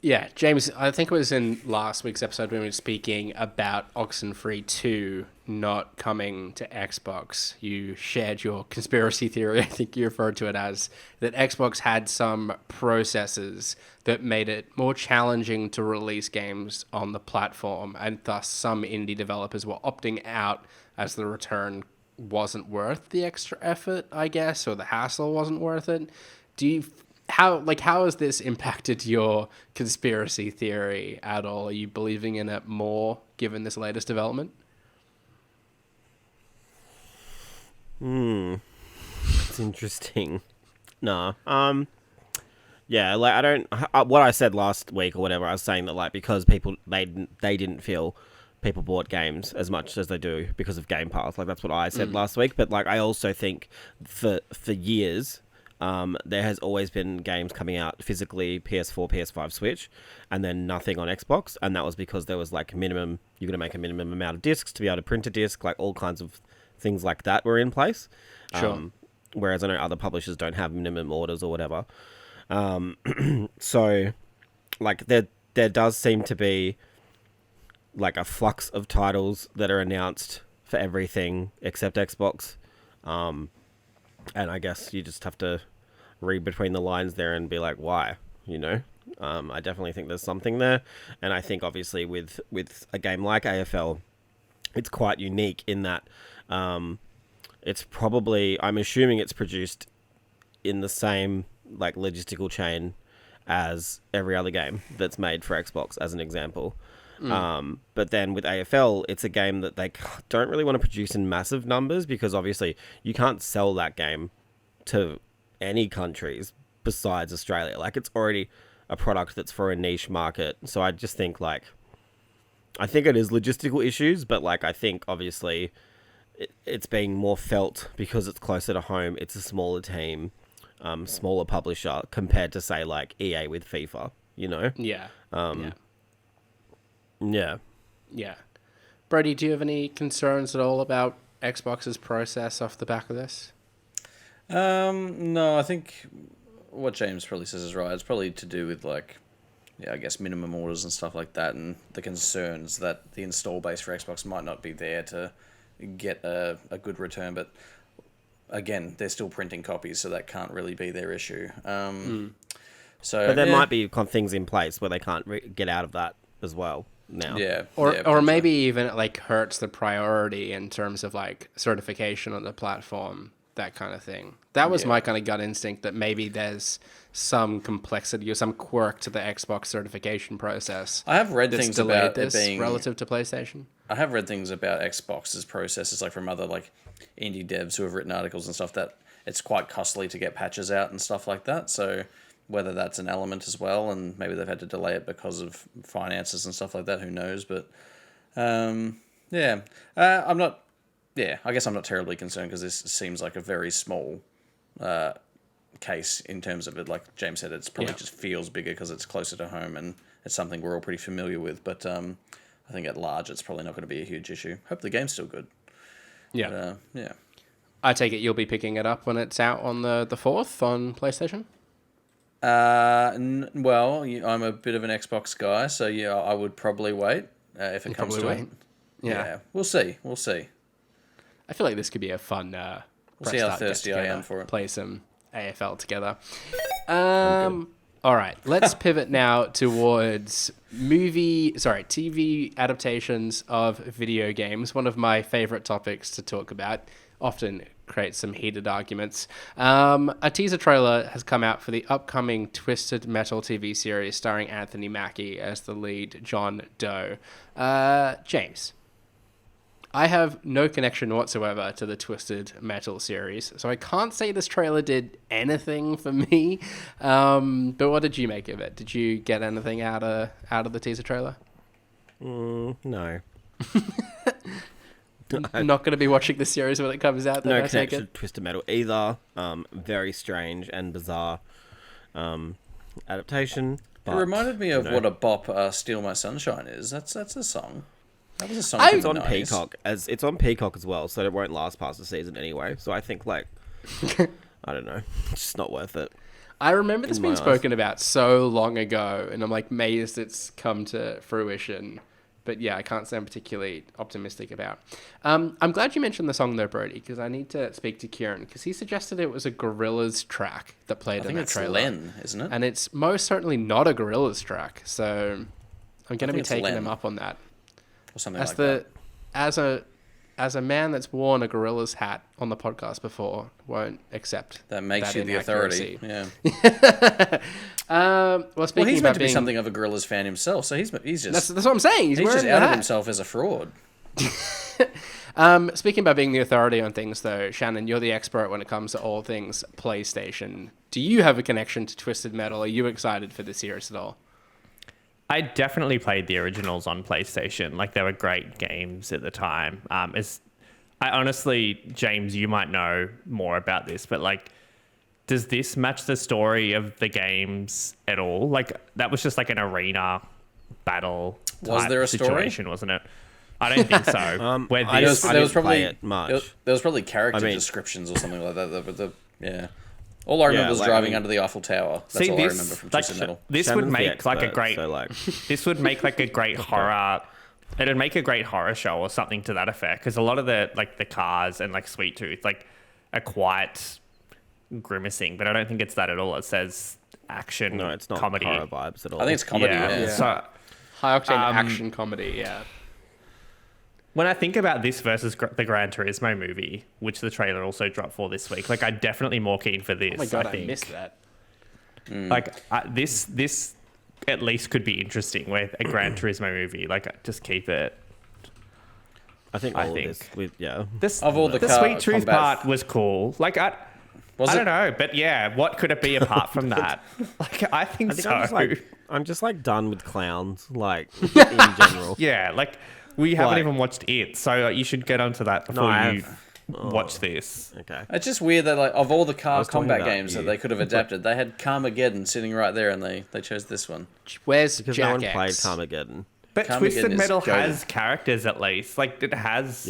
Yeah, James, I think it was in last week's episode when we were speaking about Oxenfree 2 not coming to Xbox. You shared your conspiracy theory, I think you referred to it as, that Xbox had some processes that made it more challenging to release games on the platform, and thus some indie developers were opting out as the return wasn't worth the extra effort, I guess, or the hassle wasn't worth it. How has this impacted your conspiracy theory at all? Are you believing in it more given this latest development? It's interesting. No. Yeah, like I don't. What I said last week or whatever, I was saying that like because people they didn't feel people bought games as much as they do because of Game Pass. Like that's what I said last week. But like I also think for years. There has always been games coming out physically, PS4, PS5, Switch, and then nothing on Xbox, and that was because there was like minimum, you're going to make a minimum amount of discs to be able to print a disc, like all kinds of things like that were in place. Sure. Whereas I know other publishers don't have minimum orders or whatever. So, like there does seem to be like a flux of titles that are announced for everything except Xbox. And I guess you just have to read between the lines there and be like, why? You know? I definitely think there's something there. And I think obviously with a game like AFL, it's quite unique in that it's probably, I'm assuming it's produced in the same like logistical chain as every other game that's made for Xbox, as an example. But then with AFL, it's a game that they don't really want to produce in massive numbers because obviously you can't sell that game to any countries besides Australia. Like it's already a product that's for a niche market. So I just think like, I think it is logistical issues, but like I think obviously it's being more felt because it's closer to home. It's a smaller team, smaller publisher compared to say like EA with FIFA, you know? Yeah. Yeah. Brady, do you have any concerns at all about Xbox's process off the back of this? No, I think what James probably says is right. It's probably to do with like, I guess minimum orders and stuff like that, and the concerns that the install base for Xbox might not be there to get a good return. But again, they're still printing copies, so that can't really be their issue. So, but there might be things in place where they can't get out of that as well now. Or maybe even it like hurts the priority in terms of like certification on the platform that kind of thing. That was my kind of gut instinct, that maybe there's some complexity or some quirk to the Xbox certification process. I have read things about this it being relative to PlayStation. I have read things about Xbox's processes, like from other like indie devs who have written articles and stuff, that it's quite costly to get patches out and stuff like that. So whether that's an element as well, and maybe they've had to delay it because of finances and stuff like that, who knows? But I'm not. Yeah, I guess I'm not terribly concerned, because this seems like a very small case in terms of it. Like James said, it's probably just feels bigger because it's closer to home and it's something we're all pretty familiar with. But I think at large, it's probably not going to be a huge issue. Hope the game's still good. Yeah. But, I take it you'll be picking it up when it's out on the 4th on PlayStation? Well, I'm a bit of an Xbox guy, so yeah, I would probably wait if it comes to it. Yeah, we'll see. I feel like this could be a fun we'll see how thirsty I am for it. Play some AFL together. All right, let's pivot now towards TV adaptations of video games. One of my favorite topics to talk about. Often creates some heated arguments. A teaser trailer has come out for the upcoming Twisted Metal TV series starring Anthony Mackie as the lead John Doe. James, I have no connection whatsoever to the Twisted Metal series, so I can't say this trailer did anything for me. But what did you make of it? Did you get anything out of the teaser trailer? No. Not going to be watching the series when it comes out. No connection to Twisted Metal either. Very strange and bizarre adaptation. It reminded me of what a bop "Steal My Sunshine" is. That's a song. That was a song. It's on Peacock it's on Peacock as well, so it won't last past the season anyway. So I think I don't know, it's just not worth it. I remember this being spoken about so long ago, and I'm like amazed it's come to fruition. But yeah, I can't say I'm particularly optimistic about. I'm glad you mentioned the song though, Brody, because I need to speak to Kieran, because he suggested it was a Gorillaz track that played in that trailer. I think it's Len, isn't it? And it's most certainly not a Gorillaz track, so I'm going to be taking him up on that. Or something like that. As a man that's worn a Gorillaz hat on the podcast before, won't accept that makes you the authority. Yeah. He's meant to be something of a Gorillaz fan himself, so he's just that's what I'm saying. He's just outed himself as a fraud. Speaking about being the authority on things, though, Shannon, you're the expert when it comes to all things PlayStation. Do you have a connection to Twisted Metal? Are you excited for the series at all? I definitely played the originals on PlayStation. Like, they were great games at the time. I honestly, James, you might know more about this, but like, does this match the story of the games at all? Like, that was just like an arena battle was there a situation, wasn't it? I don't think so. There was probably character descriptions or something like that. Yeah. All I remember was driving under the Eiffel Tower. That's all I remember from Twisted Metal. This would make like a great. This would make like a great horror. It'd make a great horror show or something to that effect, because a lot of the cars and like Sweet Tooth are quite grimacing, but I don't think it's that at all. It says action. No, it's not comedy. Horror vibes at all. I think it's comedy. Yeah. So high octane action comedy. Yeah. When I think about this versus the Gran Turismo movie, which the trailer also dropped for this week, like, I'm definitely more keen for this. Oh my God, I think. missed that. Like, this at least could be interesting with a Gran Turismo movie. Like, just keep it. I think the Sweet Tooth part was cool. Like, I don't know, but yeah, what could it be apart from that? Like, I think so. I'm just done with clowns, like, in general. Yeah, like, we haven't even watched it, so you should get onto that before you watch this. Okay. It's just weird that, like, of all the car combat games that they could have adapted, they had Carmageddon sitting right there, and they chose this one. Where's because Jack no one X? played Carmageddon. But Twisted Metal has characters, at least. Like, it has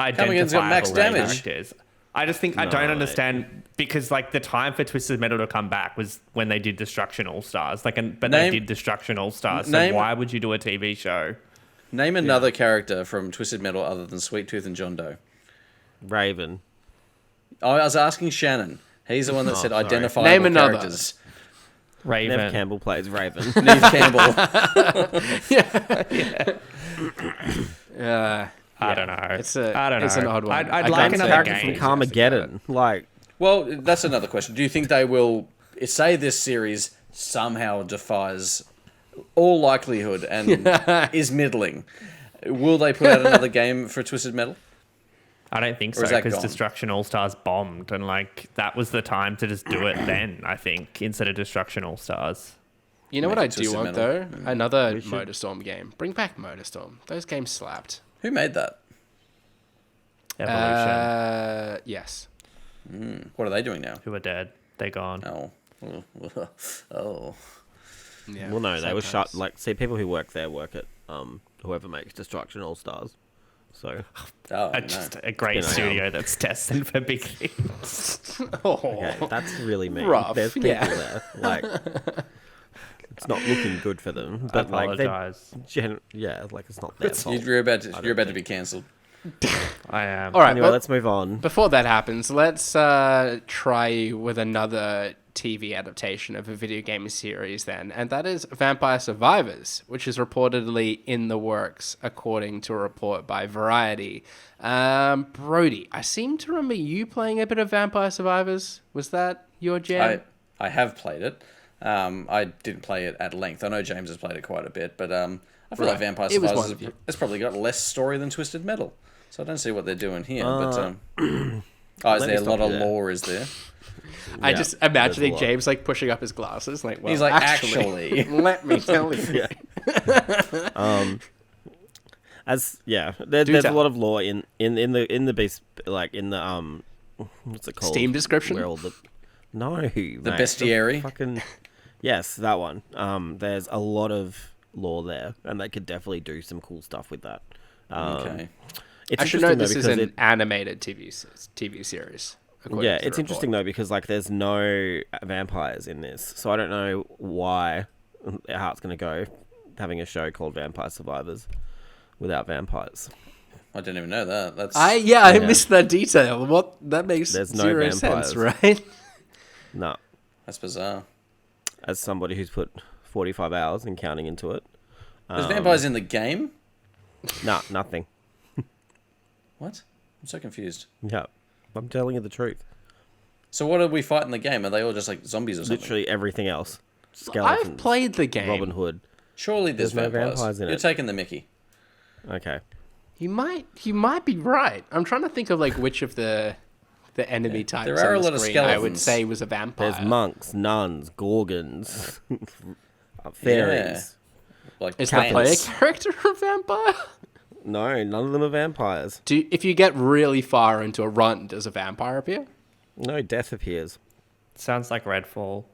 Carmageddon's got max damage. Characters. I just think I don't understand, because like the time for Twisted Metal to come back was when they did Destruction All Stars. They did Destruction All Stars. So why would you do a TV show? Name another character from Twisted Metal other than Sweet Tooth and John Doe. Raven. I was asking Shannon. He's the one that said identify characters. Raven. Neve Campbell plays Raven. Neve Campbell. I don't know. I don't know. It's an odd one. I'd like another character game. from Carmageddon. Like, Well, that's another question. Do you think they will say this series somehow defies all likelihood and is middling? Will they put out another game for Twisted Metal? I don't think so, because Destruction All-Stars bombed, and like that was the time to just do it then, I think, instead of Destruction All-Stars. You know what I do want, though? Another MotorStorm game. Bring back MotorStorm. Those games slapped. Who made that? Evolution. Yes. What are they doing now? Who are dead. They're gone. Oh. Yeah, well, no, they were shut. Like, see, people who work there work at whoever makes Destruction All Stars. So, just a great studio that's testing for big things. Okay, that's really mean. Rough. There's people there. Like, it's not looking good for them. But I apologize. Like it's not their fault. You're about to be cancelled. I am. All right, anyway, let's move on. Before that happens, let's try with another TV adaptation of a video game series then, and that is Vampire Survivors, which is reportedly in the works, according to a report by Variety. Brody, I seem to remember you playing a bit of Vampire Survivors. Was that your jam? I have played it. I didn't play it at length. I know James has played it quite a bit, but I feel like Vampire Survivors has probably got less story than Twisted Metal. So I don't see what they're doing here. But is there a lot of lore? Is there? I just imagining James like pushing up his glasses, like, well, he's like, actually. let me tell you. There's a lot of lore in the base, like in the what's it called? Steam description. Where all the the bestiary. Yes, that one. There's a lot of lore there, and they could definitely do some cool stuff with that. Okay. I should note this is an animated TV series. Yeah, it's interesting though because like there's no vampires in this, so I don't know how it's going to go having a show called Vampire Survivors without vampires. I didn't even know that. I missed that detail. That makes there's no zero vampires. sense, right? No, that's bizarre. As somebody who's put 45 hours and counting into it, there's vampires in the game. No, nothing. What? I'm so confused. Yeah, I'm telling you the truth. So what did we fight in the game? Are they all just like zombies or something? Literally everything else. Skeletons. I've played the game. Robin Hood. Surely there's no vampires in You're it. taking the mickey. Okay. You might be right. I'm trying to think of like which of the enemy types There are on a the lot of screen skeletons. I would say was a vampire. There's monks, nuns, gorgons, fairies. Like Is the player character a vampire? No, none of them are vampires. If you get really far into a run, does a vampire appear? No, death appears. Sounds like Redfall.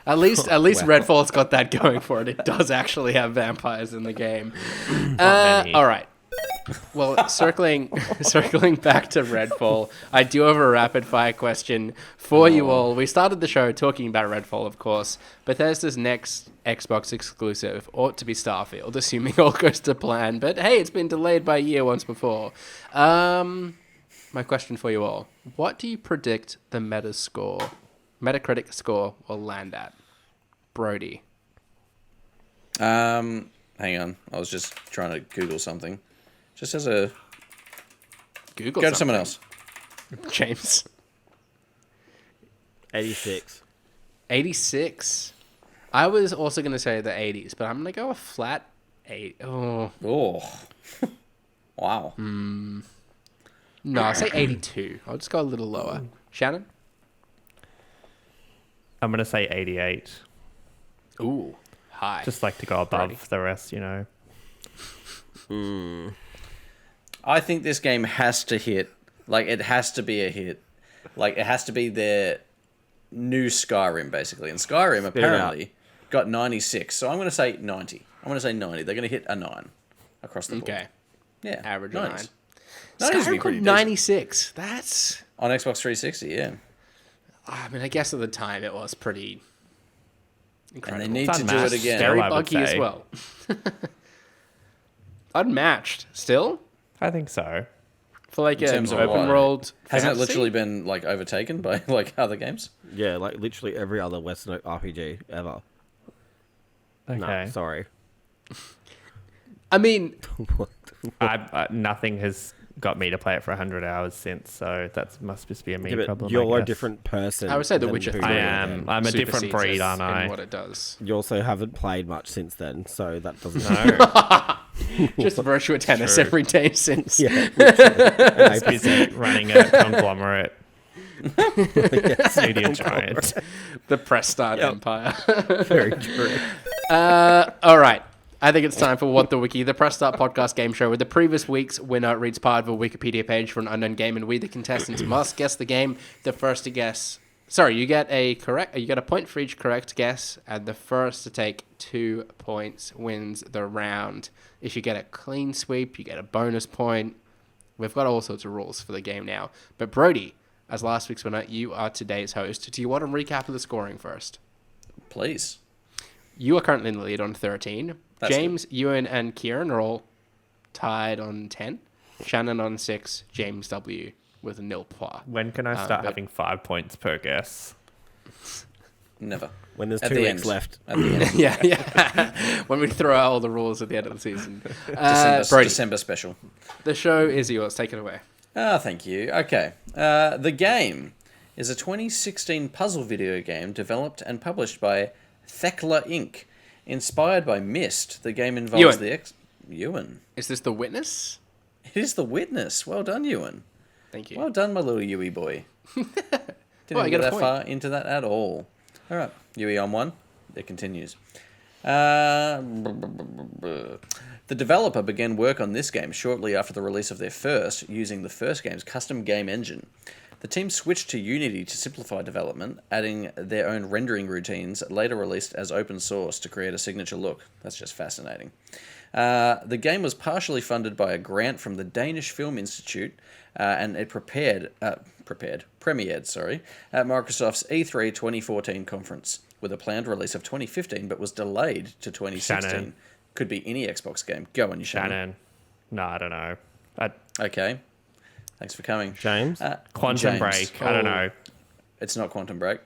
At least Redfall's got that going for it. It does actually have vampires in the game. All right. Well, circling back to Redfall, I do have a rapid fire question for you all. We started the show talking about Redfall, of course. Bethesda's next Xbox exclusive ought to be Starfield, assuming all goes to plan. But hey, it's been delayed by a year once before. My question for you all: what do you predict the Metacritic score will land at? Brody. Hang on. I was just trying to Google something. Just as a... Google Go to someone else. James. 86. 86. I was also going to say the 80s, but I'm going to go a flat 8. Oh. Wow. No, I'll say 82. I'll just go a little lower. Shannon? I'm going to say 88. Ooh, high. Just like to go above the rest, you know. I think this game has to hit. Like, it has to be a hit. Like, it has to be their new Skyrim, basically. And Skyrim, apparently, got 96. So I'm going to say 90. I'm going to say 90. They're going to hit a 9 across the board. Okay. Yeah. Average 90s. 9. Skyrim got 96. That's... On Xbox 360, yeah. I mean, I guess at the time it was pretty incredible. And they need to do it again. Very buggy as well. Unmatched. Still? I think so. For like an open world Hasn't fantasy? it literally been like overtaken by like other games? Yeah, like literally every other Western RPG ever. Okay. No, sorry. I mean, nothing has got me to play it for 100 hours since, so that must just be a me problem. You're a different person. I would say The Witcher 3. I am. I'm a different breed, aren't I? In what it does. You also haven't played much since then, so that doesn't Just virtual tennis every day since. Yeah. He's busy running a conglomerate. Media giant. The press start empire. Very true. All right. I think it's time for What the Wiki, the Press Start podcast game show where the previous week's winner reads part of a Wikipedia page for an unknown game, and we, the contestants, must guess the game. The first to guess... Sorry, you get a point for each correct guess, and the first to take 2 points wins the round. If you get a clean sweep, you get a bonus point. We've got all sorts of rules for the game now. But Brody, as last week's winner, you are today's host. Do you want to recap of the scoring first? Please. You are currently in the lead on 13. That's James, Ewan, and Kieran are all tied on 10. Shannon on 6. James W. with a nil point. When can I start having 5 points per guess? Never. When there's At 2 the weeks end. left. At the end. Yeah. When we throw out all the rules at the end of the season. Brody, December special. the show is yours. Take it away. Thank you. Okay. The game is a 2016 puzzle video game developed and published by Thekla Inc. Inspired by Myst, the game involves Ewan. Is this The Witness? It is The Witness. Well done, Ewan. Thank you. Well done, my little Yui boy. Didn't I get get a that point. far into that at all. All right, Yui on 1. It continues. The developer began work on this game shortly after the release of their first, using the first game's custom game engine. The team switched to Unity to simplify development, adding their own rendering routines, later released as open source to create a signature look. That's just fascinating. The game was partially funded by a grant from the Danish Film Institute, and it premiered at Microsoft's E3 2014 conference, with a planned release of 2015, but was delayed to 2016. Shannon. Could be any Xbox game. Go on, you Shannon. No, I don't know. Okay. Thanks for coming. James? Quantum James. Break. I don't know. It's not Quantum Break.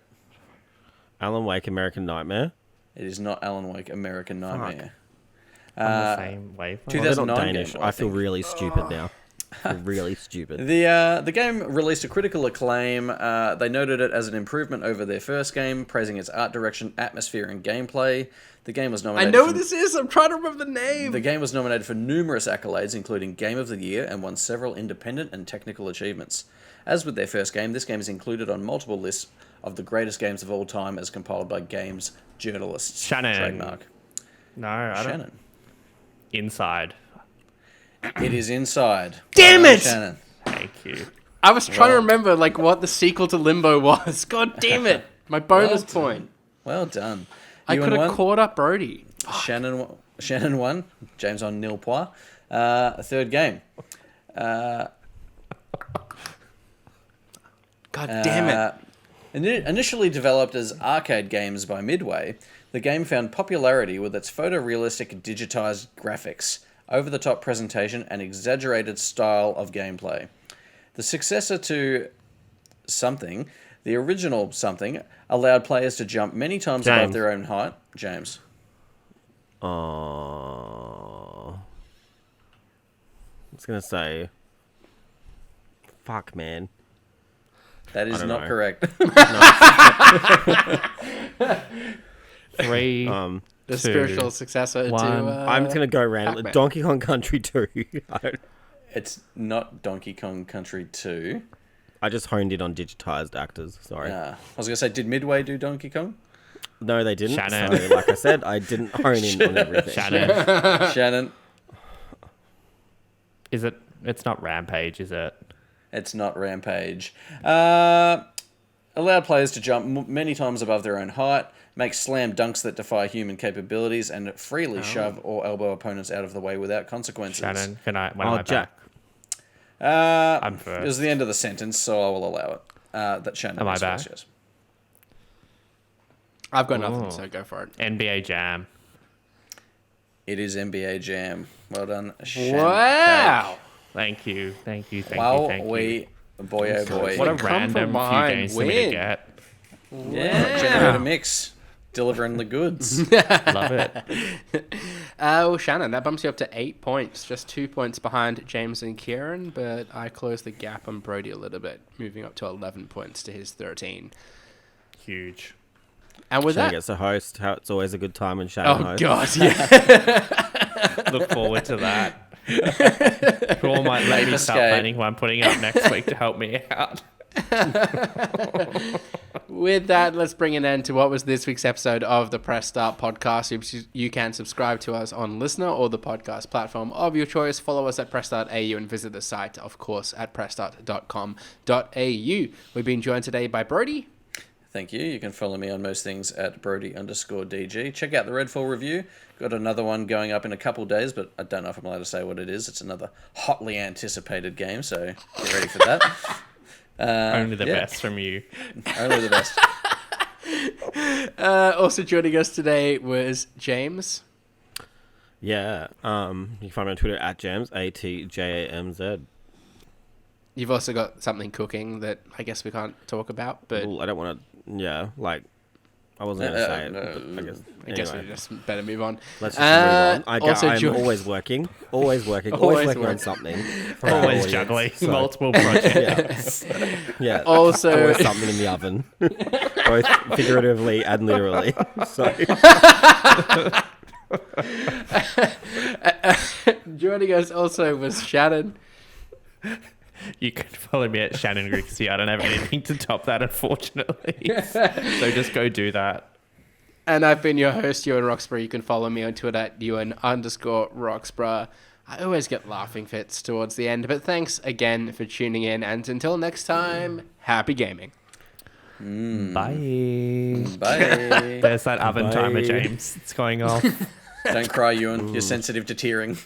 Alan Wake, American Nightmare? It is not Alan Wake, American Nightmare. On the same wavelength. Oh, they're not 2009 Danish. game, I feel think. really stupid now. I feel really stupid. The game released to critical acclaim. They noted it as an improvement over their first game, praising its art direction, atmosphere, and gameplay. The game was I nominated. know what this is. I'm trying to remember the name. The game was nominated for numerous accolades, including Game of the Year, and won several independent and technical achievements. As with their first game, this game is included on multiple lists of the greatest games of all time, as compiled by games journalists. Shannon. Trademark. No, I don't. Shannon. Inside. It is Inside. Damn Well it! done, Shannon. Thank you. I was trying to remember what the sequel to Limbo was. God damn it! My bonus point. Well done. I You could won have one. caught up Brody. Shannon won. James on nil point. Third game. God damn it! Initially developed as arcade games by Midway, the game found popularity with its photorealistic digitized graphics, over-the-top presentation, and exaggerated style of gameplay. The successor to Something, the original Something, allowed players to jump many times above James. their own height. James. Oh. I was going to say... Fuck, man. That is don't not know. correct. 3. The 2, spiritual successor to. 1. I'm just going to go random. Pac-Man. Donkey Kong Country 2. It's not Donkey Kong Country 2. I just honed in on digitized actors. Sorry. I was going to say, did Midway do Donkey Kong? No, they didn't. Shannon. So, like I said, I didn't hone in on everything. Shannon. Shannon. Is it? It's not Rampage, is it? It's not Rampage. Allowed players to jump many times above their own height, make slam dunks that defy human capabilities, and freely shove or elbow opponents out of the way without consequences. Shannon, when am I Jack. back? I'm It first. was the end of the sentence, so I will allow it. That Shannon Am I was back? first, yes. I've got nothing, so go for it. NBA Jam. It is NBA Jam. Well done, Shannon. Wow! Thank you. Thank you. Thank Wow, you. Thank you. boy oh boy. What a Come random from few behind, games for me win. to get. Yeah, generator mix. delivering the goods. Love it. Well, Shannon, that bumps you up to 8 points, just 2 points behind James and Kieran, but I closed the gap on Brody a little bit, moving up to 11 points to his 13. Huge. And with Shannon that... gets to host. How it's always a good time when Shannon hosts. God, yeah. Look forward to that. Paul might let me start planning what I'm putting up next week to help me out. With that, let's bring an end to what was this week's episode of the Press Start podcast. You can subscribe to us on Listener or the podcast platform of your choice. Follow us at PressStart.au and visit the site, of course, at pressstart.com.au. We've been joined today by Brody. Thank you. You can follow me on most things at Brody_DG. Check out the Redfall review. Got another one going up in a couple days, but I don't know if I'm allowed to say what it is. It's another hotly anticipated game, so get ready for that. Only the best from you. Only the best. Also joining us today was James. Yeah. You can find me on Twitter at Jams, ATJAMZ. You've also got something cooking that I guess we can't talk about, but... Well, I don't want to... Yeah, like... I wasn't going to say it, but I guess we just better move on. Let's just move on. I'm always working. Always working on something. Always juggling multiple projects. Yeah. Also... Always something in the oven. Both figuratively and literally. So... Joining us also was Shannon. You can follow me at Shannon Grixie. I don't have anything to top that, unfortunately. So just go do that. And I've been your host, Ewan Roxburgh. You can follow me on Twitter at Ewan_Roxburgh. I always get laughing fits towards the end, but thanks again for tuning in. And until next time, happy gaming. Bye. Bye. There's that oven timer, James. It's going off. Don't cry, Ewan. You're sensitive to tearing.